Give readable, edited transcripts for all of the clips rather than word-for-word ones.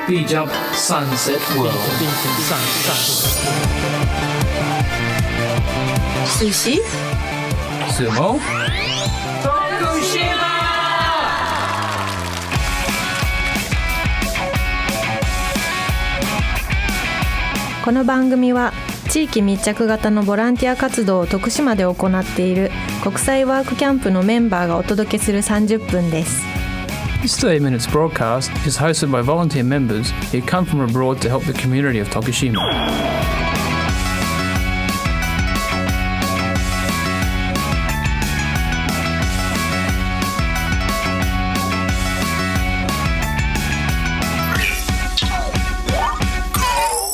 Beach Up Sunset World. Sushi, Sumo, Tokushima! この番組は地域密着型のボランティア活動を徳島で行っている国際ワークキャンプのメンバーがお届けする30分です。This 30 minutes broadcast is hosted by volunteer members who come from abroad to help the community of Tokushima.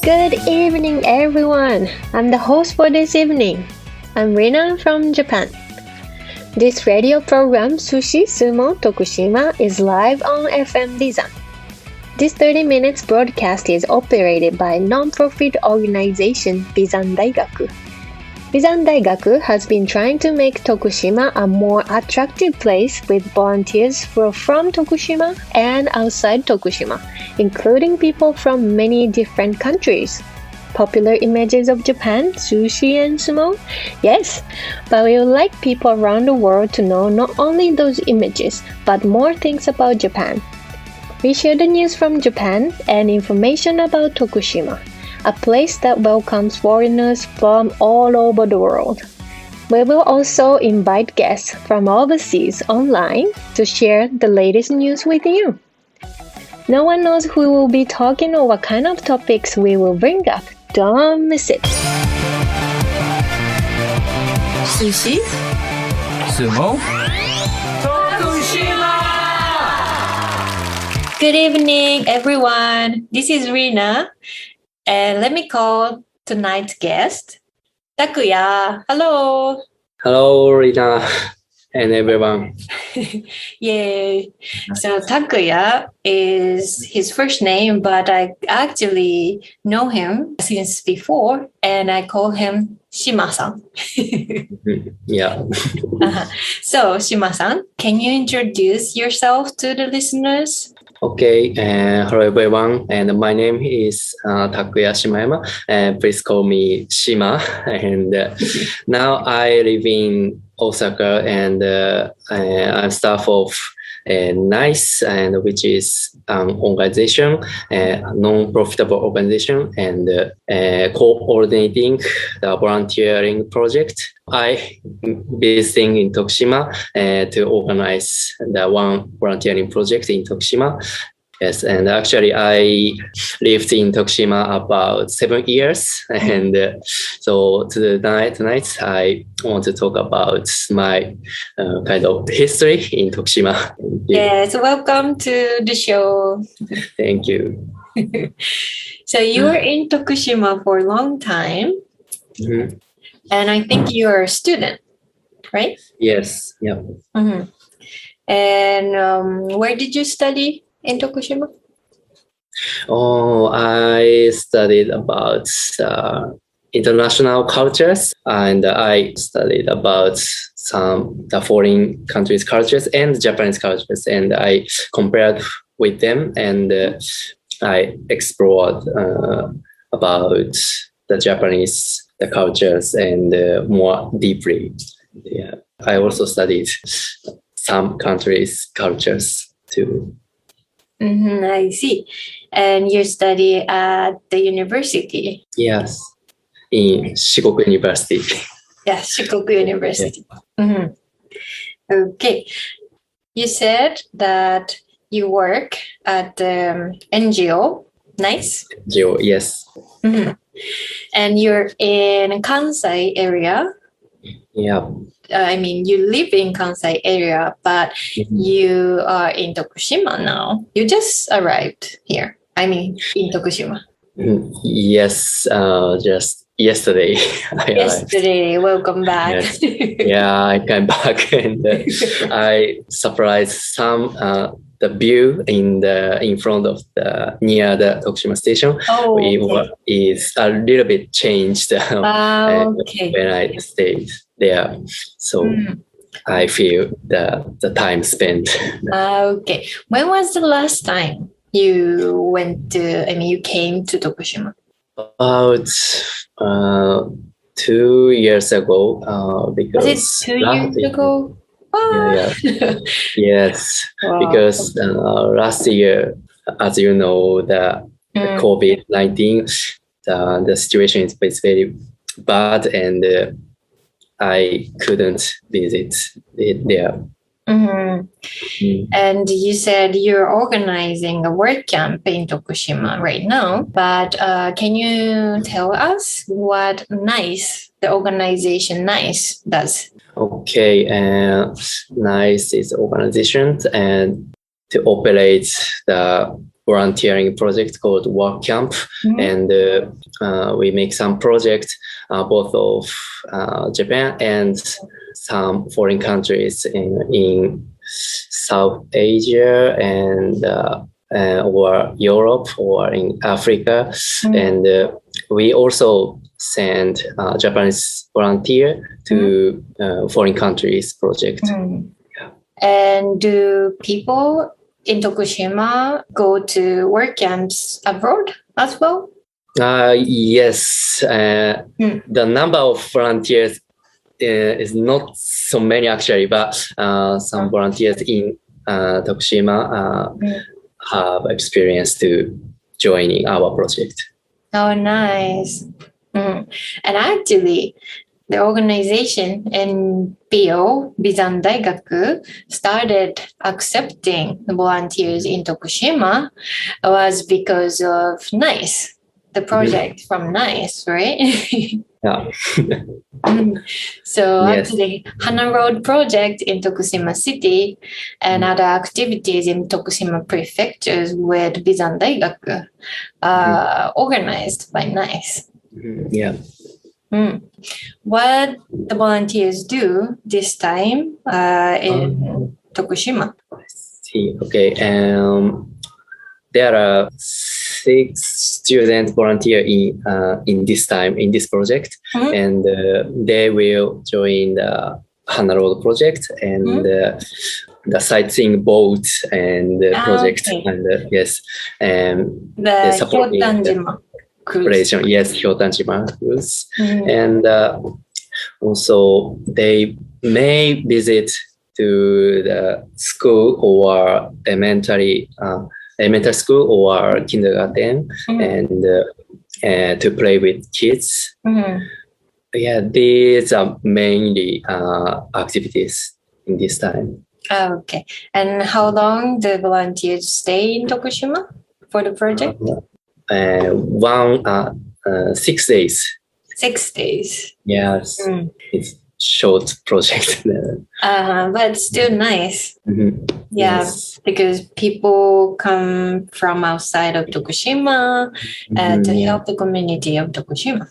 Good evening, everyone. I'm the host for this evening. I'm Rina from Japan. This radio program, Sushi, Sumo, Tokushima, is live on FM Bizan. This 30 minutes broadcast is operated by non-profit organization Bizan Daigaku. Bizan Daigaku has been trying to make Tokushima a more attractive place with volunteers from Tokushima and outside Tokushima, including people from many different countries. Popular images of Japan, sushi and sumo? Yes, but we would like people around the world to know not only those images, but more things about Japan. We share the news from Japan and information about Tokushima, a place that welcomes foreigners from all over the world. We will also invite guests from overseas online to share the latest news with you. No one knows who will be talking or what kind of topics we will bring up. Don't miss it. Sushi, Sumo, Tokushima! Good evening, everyone. This is Rina. And let me call tonight's guest, Takuya. Hello. Hello, Rina and everyone. Yay. So Takuya is his first name, but I actually know him since before, and I call him Shima-san. Yeah. So, Shima-san, can you introduce yourself to the listeners? Okay. Hello, everyone. And my name is Takuya Shimayama. And please call me Shima. And now I live in Osaka, and I'm staff of NICE, and which is an organization, non-profitable organization, and coordinating the volunteering project. I visiting in Tokushima to organize the one volunteering project in Tokushima. Yes, and actually I lived in Tokushima about 7 years, and so tonight I want to talk about my kind of history in Tokushima. Yes, welcome to the show. Thank you. So you were in Tokushima for a long time, Mm-hmm. and I think you're a student, right? Yes, yeah. Mm-hmm. And where did you study in Tokushima? Oh, I studied about international cultures, and I studied about the foreign countries' cultures and Japanese cultures, and I compared with them, and I explored about the Japanese the cultures and more deeply. Yeah, I also studied some countries' cultures too. Mm-hmm, I see. And you study at the university? Yes, in Shikoku University. Yeah, Shikoku University. Yeah. Mm-hmm. Okay. You said that you work at the NGO. Nice. NGO, yes. Mm-hmm. And you're in Kansai area. Yeah. I mean, you live in Kansai area, but you are in Tokushima now. You just arrived here. I mean, in Tokushima. Yes, just yesterday. Yesterday, welcome back. Yes. Yeah, I came back, and I surprised some the view in front of the near the Tokushima station. Oh, okay. Is a little bit changed okay. when I stayed there. So I feel the time spent. Okay. When was the last time you came to Tokushima? About 2 years ago, because Was it 2 years ago? Yeah, yes, Wow. because last year, as you know, the COVID-19, the situation is very bad, and I couldn't visit it there. And you said you're organizing a work camp in Tokushima right now, but can you tell us what the organization NICE does? Okay, NICE is organization and to operate the volunteering project called Work Camp, and we make some projects both of Japan and some foreign countries in South Asia and or Europe or in Africa, and we also send Japanese volunteer to foreign countries project. And do people in Tokushima go to work camps abroad as well? Yes, the number of volunteers is not so many actually, but some volunteers in Tokushima have experience to joining our project. Oh, nice. And actually, the organization in BO, Bizan Daigaku, started accepting the volunteers in Tokushima was because of NICE, the project from NICE, right? Yeah. So Yes. actually, Hana Road project in Tokushima City and other activities in Tokushima prefectures with Bizan Daigaku organized by NICE. Yeah. What the volunteers do this time in Tokushima? See, okay. There are 6 students volunteer in this time in this project, and they will join the Hana Road project and the sightseeing boat and project, and yes, and the supporting Hyotanjima cruise. operation. Yes, Hyotanjima cruise, and also they may visit to the school or elementary school or kindergarten and to play with kids. Yeah, these are mainly activities in this time. Okay. And how long the volunteers stay in Tokushima for the project? 6 days. 6 days. Yes, it's short project. But still nice. Yeah, Yes. because people come from outside of Tokushima to help the community of Tokushima.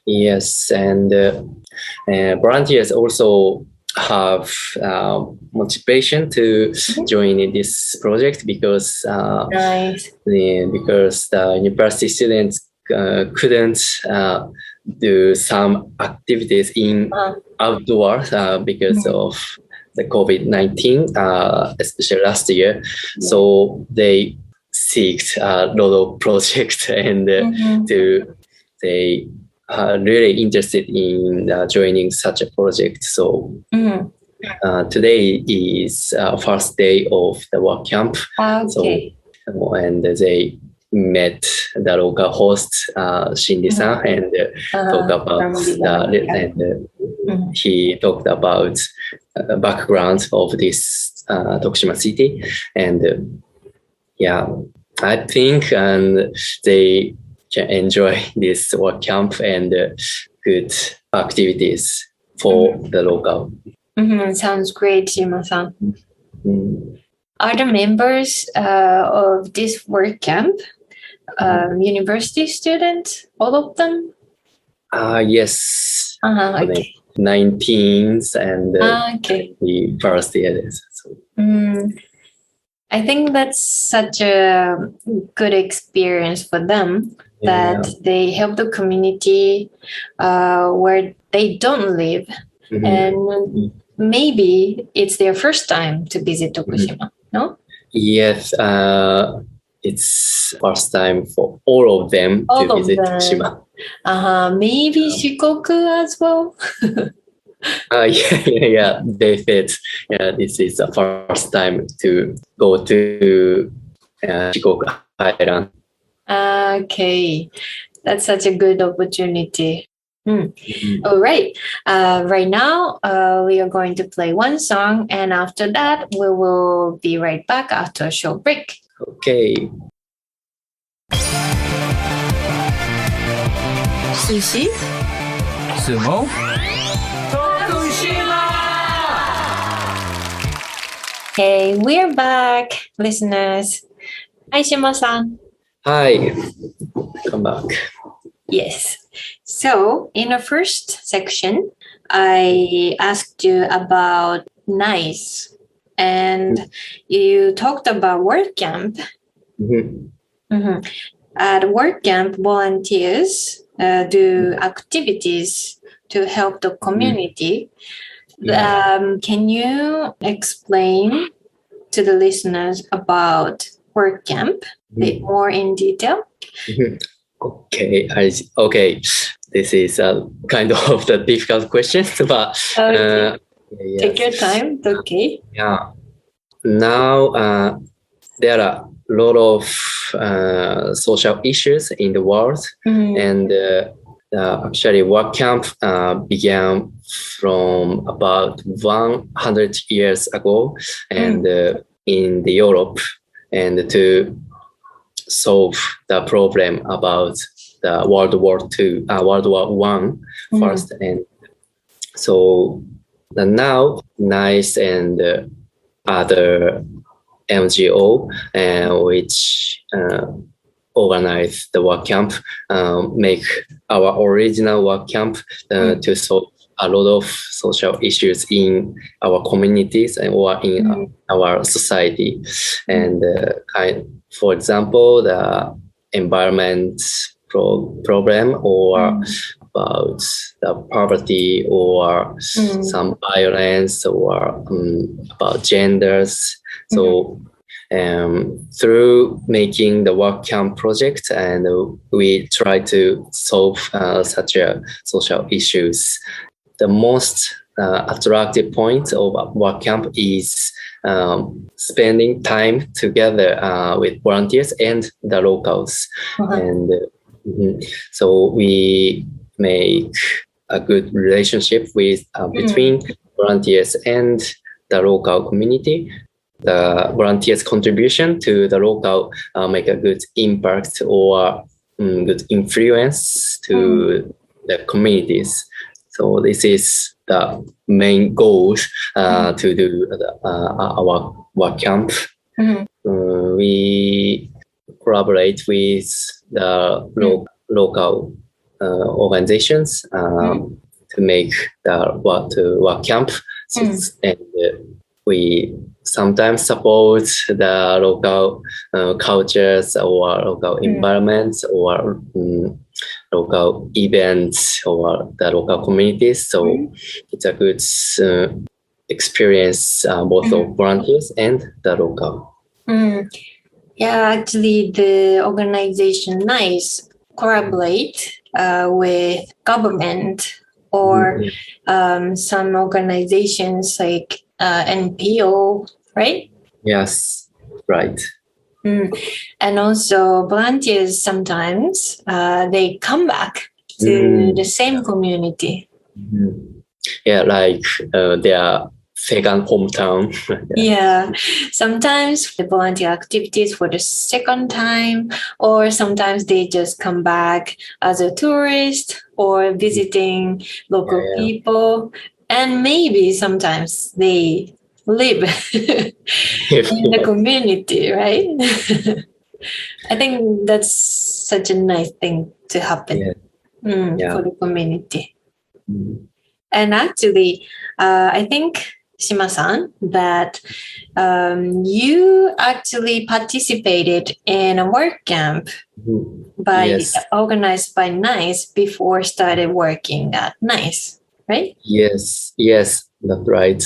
Yes, and volunteers also have motivation to join in this project because because the university students couldn't do some activities in outdoors because of the COVID-19, especially last year. So they seeked a lot of projects and they are really interested in joining such a project. So today is first day of the work camp. Okay. So, and they met the local host, Shinji-san, and talk about and he talked about background of this Tokushima city, and yeah, I think they can enjoy this work camp and good activities for the local. Sounds great, Shima-san. Are the members of this work camp university students, all of them? Yes. Okay. 19s and the first years. So. I think that's such a good experience for them that they help the community where they don't live, and maybe it's their first time to visit Tokushima. No? Yes, it's first time for all of them All to of visit them. Tokushima. Maybe Shikoku as well. Yeah, they said this is the first time to go to Shikoku Island. Okay, that's such a good opportunity. Mhm. All right. Right now, we are going to play one song, and after that, we will be right back after a short break. Okay. Sushi. Sumo. Hey, we're back, listeners. Hi, Shima-san. Hi. Come back. Yes. So, in the first section, I asked you about NICE, and you talked about work camp. Mhm. Mhm. At work camp, volunteers do activities to help the community. Can you explain to the listeners about work camp a bit more in detail? Mhm. Okay, okay. This is kind of the difficult question, but Okay. Take yes. your time. It's okay. Yeah. Now there are a lot of social issues in the world, and actually, work camp began from about 100 years ago, and in the Europe, and to solve the problem about the World War One first, and so now NICE and other NGO which organize the work camp make our original work camp to solve a lot of social issues in our communities or in our society, and for example, the environment problem or about the poverty or some violence or about genders. So through making the work camp project, and we try to solve such social issues. The most attractive point of work camp is spending time together with volunteers and the locals. And so we make a good relationship with between volunteers and the local community. The volunteers' contribution to the local make a good impact or good influence to the communities. So this is the main goal to do our work camp. We collaborate with the local organizations to make the work camp, and we sometimes support the local cultures or local environments or local events or the local communities. So it's a good experience both of volunteers and the local. Yeah, actually, the organization NICE collaborate with government or some organizations like NPO, right? Yes, right. And also volunteers sometimes they come back to the same community. Yeah, like their second hometown. Yeah, sometimes the volunteer activities for the second time, or sometimes they just come back as a tourist or visiting local people, and maybe sometimes they live in the community, right? I think that's such a nice thing to happen for the community. And actually, I think, Shima-san, that you actually participated in a work camp organized by NICE before started working at NICE, right? Yes, that's right.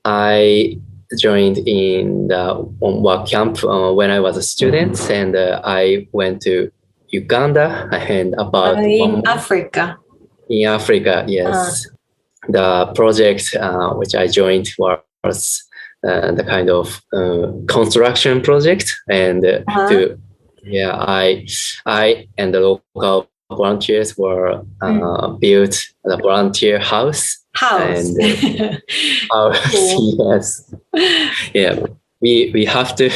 I joined in the work camp when I was a student, and I went to Uganda and about In Africa. In Africa, yes. The project which I joined was the kind of construction project, and I and the local volunteers were built the volunteer house. And yes, yeah, we have to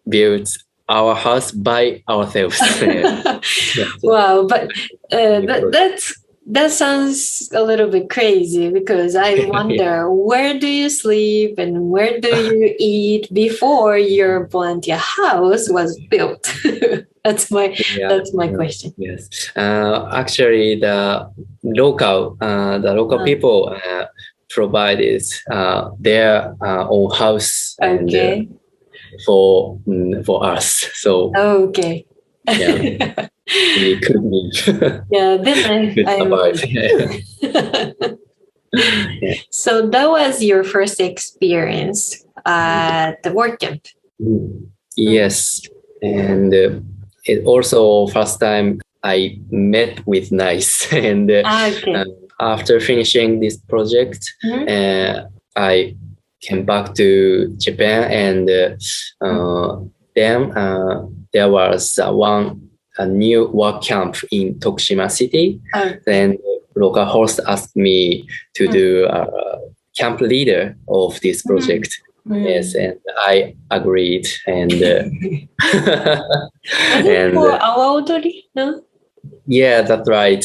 build our house by ourselves. Wow, but that sounds a little bit crazy, because I wonder where do you sleep and where do you eat before your volunteer house was built? That's my question. Yes, actually, the local people provided their own house and for us. So okay. Yeah. We could live. Yeah, then So that was your first experience at the work camp. Yes, and it also first time I met with NICE, and after finishing this project, I came back to Japan, and then there was a new work camp in Tokushima city. Then local host asked me to do camp leader of this project. Yes, and I agreed. And and for Awaodori, no? Yeah, that's right.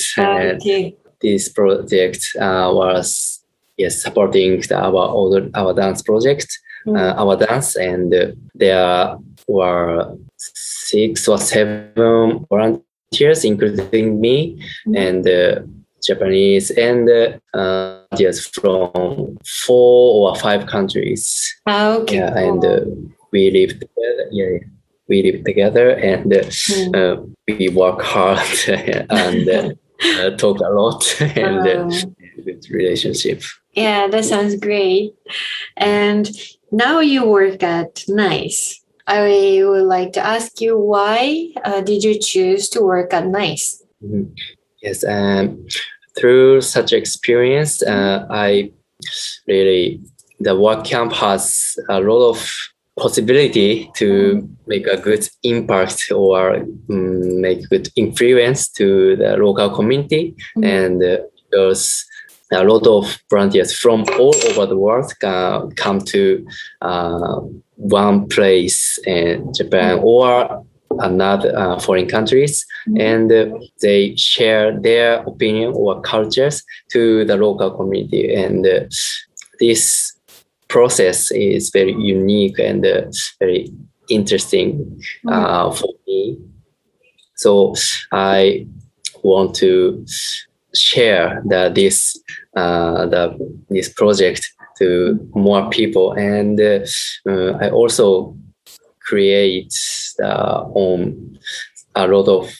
This project was supporting our dance project, our dance, and there were 6 or 7 volunteers, including me, and Japanese, and volunteers from 4 or 5 countries. And we lived together. We live together, and we work hard and talk a lot, and good relationship. Yeah, that sounds great. And now you work at NICE. I would like to ask you, why did you choose to work at NICE? Yes, through such experience, the work camp has a lot of possibility to make a good impact or make good influence to the local community, and because a lot of volunteers from all over the world come to one place in Japan or another foreign countries, and they share their opinion or cultures to the local community, and this process is very unique and very interesting for me. So I want to share this project to more people, and I also create a lot of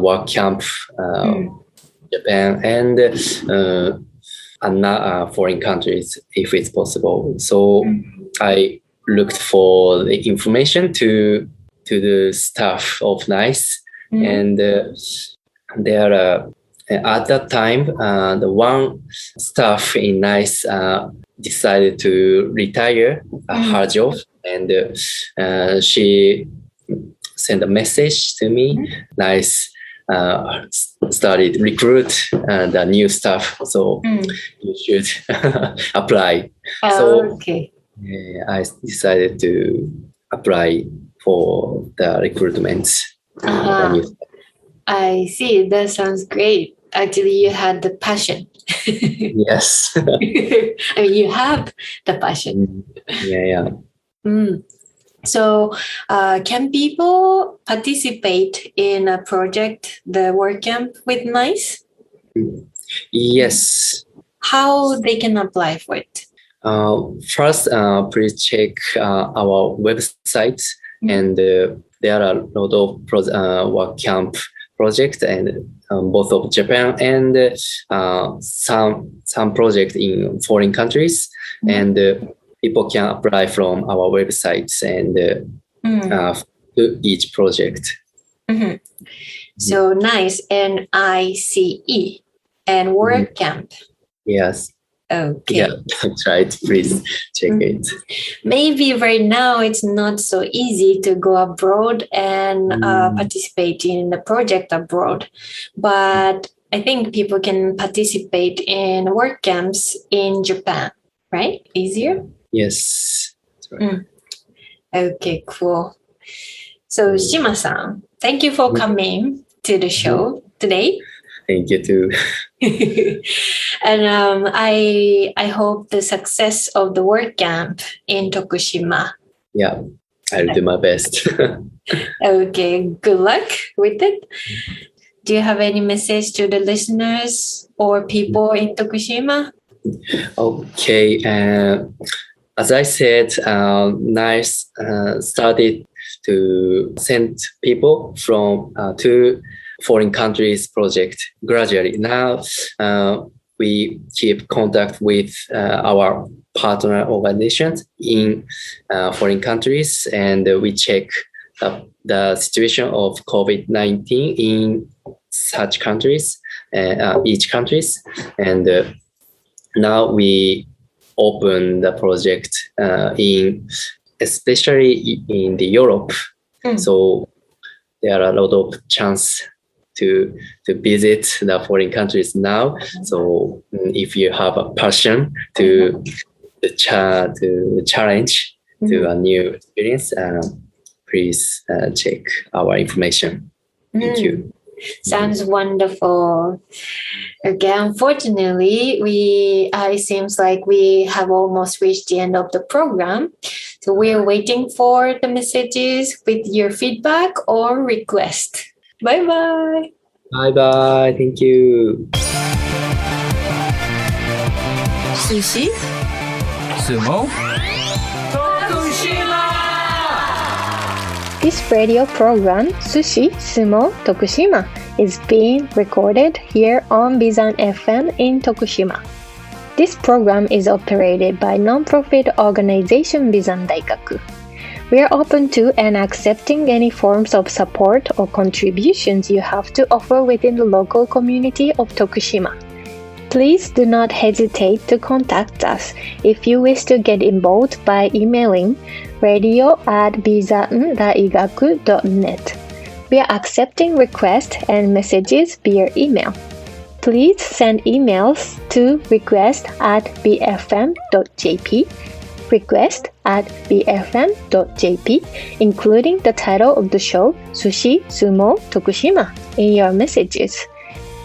work camp Japan and foreign countries if it's possible. So I looked for the information to the staff of NICE, and there are at that time the one staff in NICE decided to retire her job, and she sent a message to me. NICE started recruit the new staff, so you should apply. I decided to apply for the recruitment. I see. That sounds great. Actually, you had the passion. Yes. I mean, you have the passion. Yeah. So, can people participate in a project, the work camp with NICE? Yes. How they can apply for it? First, please check our website, and there are a lot of work camp projects, and both of Japan and some projects in foreign countries, and people can apply from our websites and to each project. Mm-hmm. So nice. NICE and WordCamp. Yes. Okay. Yeah, that's right. Please check it. Maybe right now it's not so easy to go abroad and participate in the project abroad, but I think people can participate in work camps in Japan, right? Easier? Yes. That's right. Okay, cool. So Shima-san, thank you for coming to the show today. Thank you too. And I hope the success of the work camp in Tokushima. Yeah, I'll do my best. Okay, good luck with it. Do you have any message to the listeners or people in Tokushima? Okay, as I said, NICE started to send people from to foreign countries project gradually. Now we keep contact with our partner organizations in foreign countries, and we check the situation of COVID-19 in such countries, each countries, and now we open the project especially in the Europe. So there are a lot of chance to visit the foreign countries now. So if you have a passion to challenge to a new experience, please check our information. Thank you. Sounds wonderful. Okay, unfortunately, it seems like we have almost reached the end of the program. So we're waiting for the messages with your feedback or request. Bye-bye. Bye-bye. Thank you. Sushi? Sumo? This radio program, Sushi, Sumo, Tokushima, is being recorded here on Bizan FM in Tokushima. This program is operated by non-profit organization Bizan Daikaku. We are open to and accepting any forms of support or contributions you have to offer within the local community of Tokushima. Please do not hesitate to contact us if you wish to get involved by emailing radio@bizan-daigaku.net. We are accepting requests and messages via email. Please send emails to request@bfm.jp, request@bfm.jp, including the title of the show, Sushi, Sumo, Tokushima, in your messages.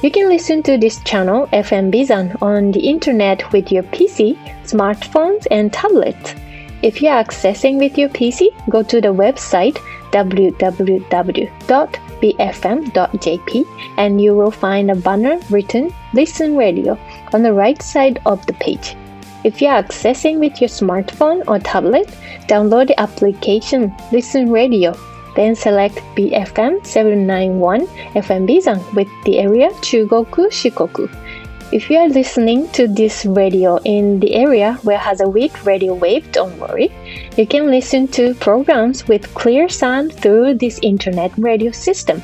You can listen to this channel, FM Bizan, on the internet with your PC, smartphones, and tablets. If you are accessing with your PC, go to the website www.bfm.jp and you will find a banner written Listen Radio on the right side of the page. If you are accessing with your smartphone or tablet, download the application Listen Radio. Then select BFM 791 FM Bizan with the area Chugoku Shikoku. If you are listening to this radio in the area where has a weak radio wave, don't worry. You can listen to programs with clear sound through this internet radio system.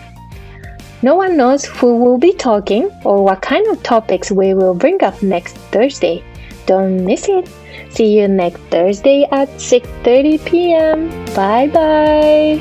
No one knows who will be talking or what kind of topics we will bring up next Thursday. Don't miss it. See you next Thursday at 6:30 p.m. Bye bye.